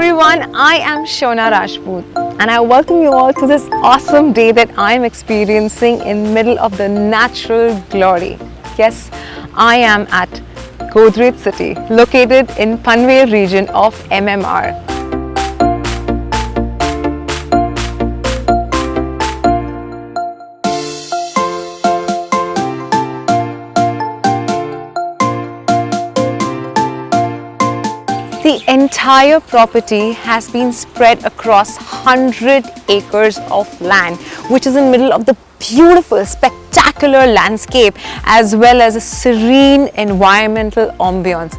everyone, I am Shona Rajput and I welcome you all to this awesome day that I am experiencing in middle of the natural glory. Yes, I am at Godrej City, located in Panvel region of MMR. The entire property has been spread across 100 acres of land, which is in the middle of the beautiful, spectacular landscape as well as a serene environmental ambience.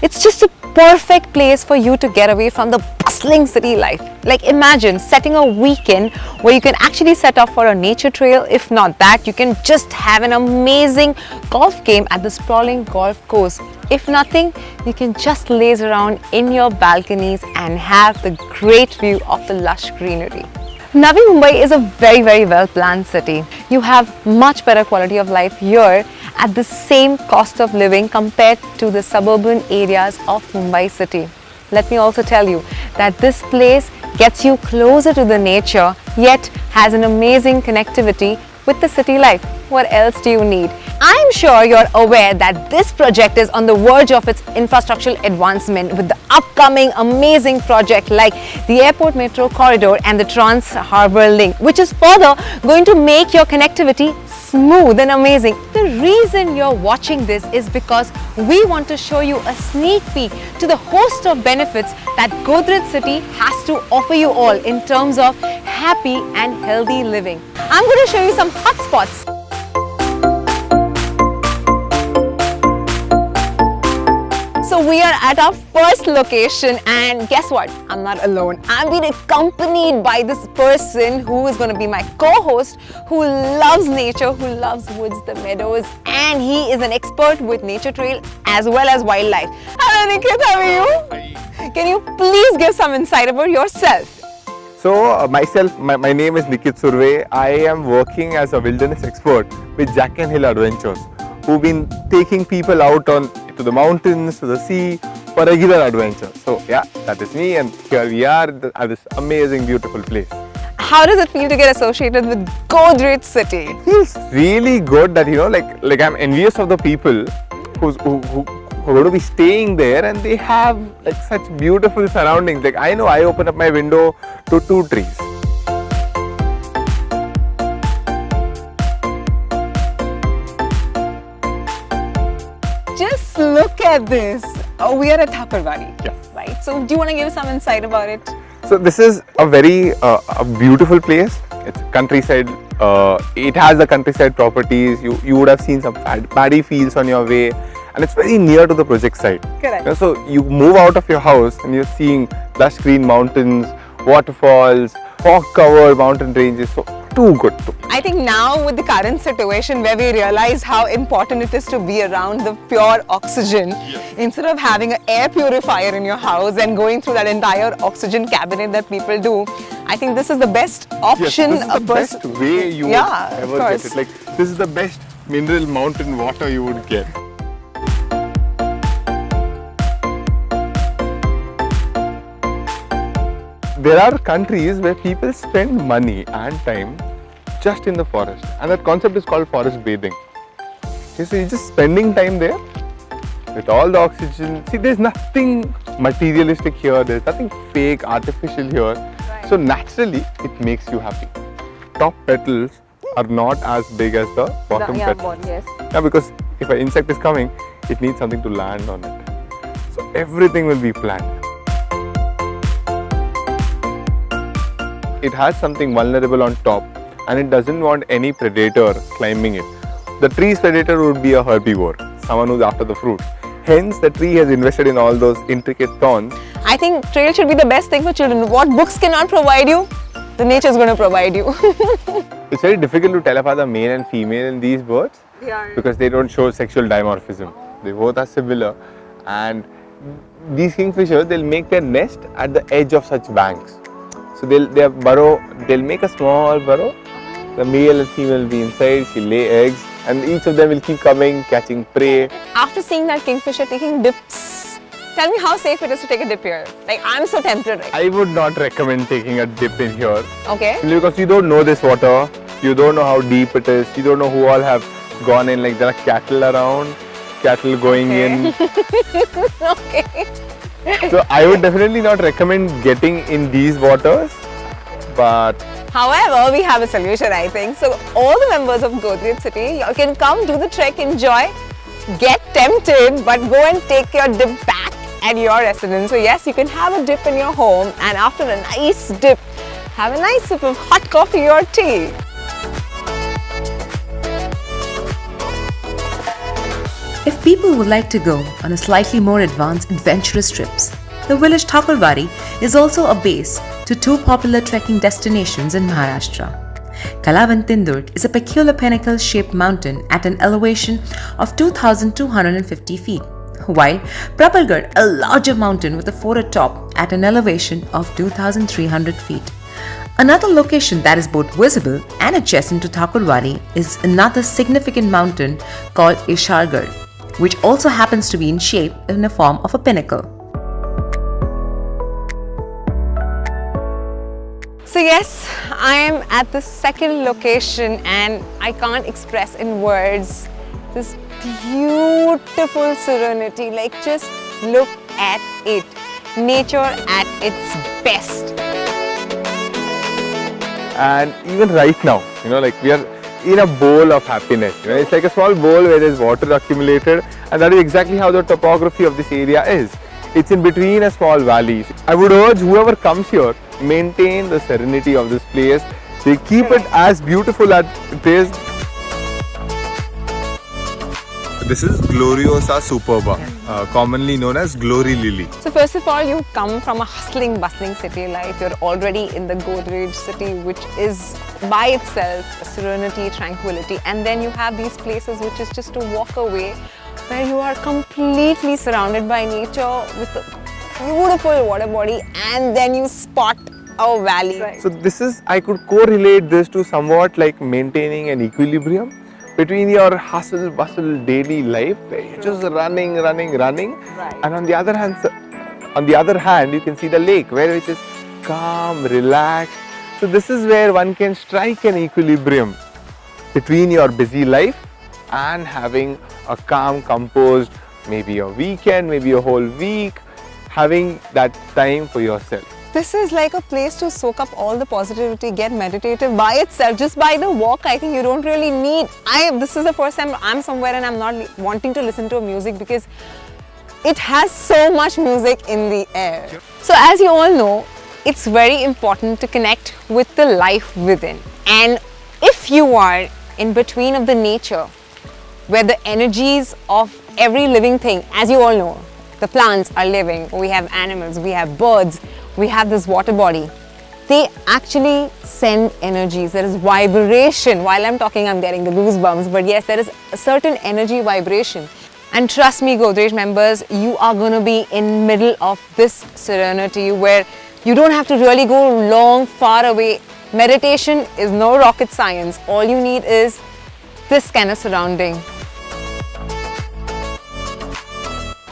It's just a perfect place for you to get away from the bustling city life. Like imagine setting a weekend where you can actually set off for a nature trail. If not that, you can just have an amazing golf game at the sprawling golf course. If nothing, you can just laze around in your balconies and have the great view of the lush greenery. Navi Mumbai is a very well planned city. You have much better quality of life here at the same cost of living compared to the suburban areas of Mumbai city. Let me also tell you that this place gets you closer to the nature yet has an amazing connectivity with the city life. What else do you need? I'm sure you're aware that this project is on the verge of its infrastructural advancement with the upcoming amazing project like the Airport Metro Corridor and the Trans Harbour Link, which is further going to make your connectivity smooth and amazing. The reason you're watching this is because we want to show you a sneak peek to the host of benefits that Godrej City has to offer you all in terms of happy and healthy living. I'm going to show you some hotspots. So we are at our first location and guess what? I'm not alone. I'm being accompanied by this person who is going to be my co-host, who loves nature, who loves woods, the meadows, and he is an expert with nature trail as well as wildlife. Hello Nikit, how are you? Hi. Can you please give some insight about yourself? So my name is Nikit Surve. I am working as a wilderness expert with Jack and Hill Adventures, who've been taking people out to the mountains, to the sea for regular adventure. So yeah, that is me, and here we are at this amazing, beautiful place. How does it feel to get associated with Godrej City? It feels really good that, like I'm envious of the people who are going to be staying there and they have like such beautiful surroundings. Like I know I open up my window to 2 trees. Just look at this. Oh, we are at Thakurwadi. Yeah. Right. So do you want to give some insight about it? So this is a very a beautiful place. It's countryside. It has the countryside properties. You would have seen some paddy fields on your way, and it's very near to the project site. Correct. So you move out of your house and you're seeing lush green mountains, waterfalls, fog-covered mountain ranges. So too good. I think now with the current situation where we realize how important it is to be around the pure oxygen, instead of having an air purifier in your house and going through that entire oxygen cabinet that people do, I think this is the best option. Yes, this is the best way you would ever get it. Like this is the best mineral mountain water you would get. There are countries where people spend money and time just in the forest, and that concept is called forest bathing. Okay, so you're just spending time there with all the oxygen. See, there's nothing materialistic here, there's nothing fake, artificial here. Right. So naturally, it makes you happy. Top petals are not as big as the bottom petals. Yes. Yeah, because if an insect is coming, it needs something to land on it. So everything will be planned. It has something vulnerable on top and it doesn't want any predator climbing it. The tree's predator would be a herbivore, someone who's after the fruits. Hence, the tree has invested in all those intricate thorns. I think trail should be the best thing for children. What books cannot provide you, the nature is going to provide you. It's very difficult to tell apart the male and female in these birds because they don't show sexual dimorphism. They both are similar, and these kingfishers, they'll make their nest at the edge of such banks. So they'll make a small burrow. The male and female will be inside, she'll lay eggs, and each of them will keep coming, catching prey. After seeing that kingfisher taking dips Tell me how safe it is to take a dip here. Like, I'm so tempted right I would not recommend taking a dip in here. now. Okay. Because you don't know this water, you don't know how deep it is, you don't know who all have gone in, like there are cattle around, cattle going in. Okay. So I would definitely not recommend getting in these waters, but However, we have a solution, I think. So, all the members of Godrej City, you can come do the trek, enjoy, get tempted, but go and take your dip back at your residence. So, yes, you can have a dip in your home, and after a nice dip, have a nice sip of hot coffee or tea. If people would like to go on a slightly more advanced adventurous trips, the village Thakurwadi is also a base to two popular trekking destinations in Maharashtra. Kalavantindurg is a peculiar pinnacle-shaped mountain at an elevation of 2,250 feet, while Prabhalgarh, a larger mountain with a four top at an elevation of 2,300 feet. Another location that is both visible and adjacent to Thakurwadi is another significant mountain called Ishargarh, which also happens to be in shape in the form of a pinnacle. So yes, I am at the second location and I can't express in words this beautiful serenity. Like, just look at it. Nature at its best. and even right now, like we are in a bowl of happiness. It's like a small bowl where there's water accumulated, and that is exactly how the topography of this area is. It's in between a small valley. I would urge whoever comes here, maintain the serenity of this place. They keep it as beautiful as it is. This is Gloriosa superba, commonly known as glory lily. So first of all, you come from a hustling, bustling city life. You're already in the Godrej City, which is by itself a serenity, tranquility. And then you have these places which is just to walk away, where you are completely surrounded by nature with a beautiful water body, and then you spot a valley. So this is, I could correlate this to somewhat like maintaining an equilibrium between your hustle bustle daily life, where you're just running, Right. and on the other hand, you can see the lake, where which is calm, relaxed. So this is where one can strike an equilibrium between your busy life and having a calm, composed, maybe a weekend, maybe a whole week, having that time for yourself. This is like a place to soak up all the positivity, get meditative by itself, just by the walk. I think you don't really need, this is the first time I'm somewhere and I'm not wanting to listen to music, because it has so much music in the air. So as you all know, it's very important to connect with the life within. And if you are in between of the nature, where the energies of every living thing, as you all know, the plants are living, we have animals, we have birds, we have this water body. They actually send energies. There is vibration. While I'm talking, I'm getting the goosebumps. But yes, there is a certain energy vibration. And trust me, Godrej members, you are going to be in middle of this serenity where you don't have to really go long, far away. Meditation is no rocket science. All you need is this kind of surrounding.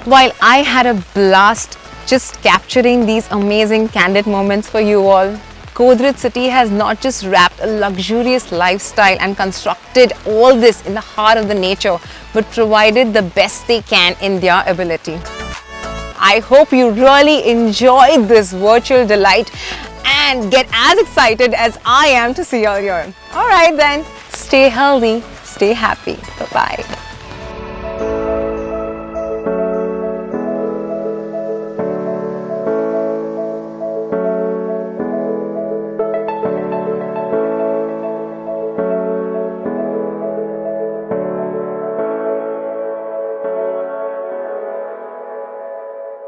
While I had a blast just capturing these amazing candid moments for you all, Godrej City has not just wrapped a luxurious lifestyle and constructed all this in the heart of the nature, but provided the best they can in their ability. I hope you really enjoyed this virtual delight and get as excited as I am to see you all here. Alright then, stay healthy, stay happy. Bye-bye.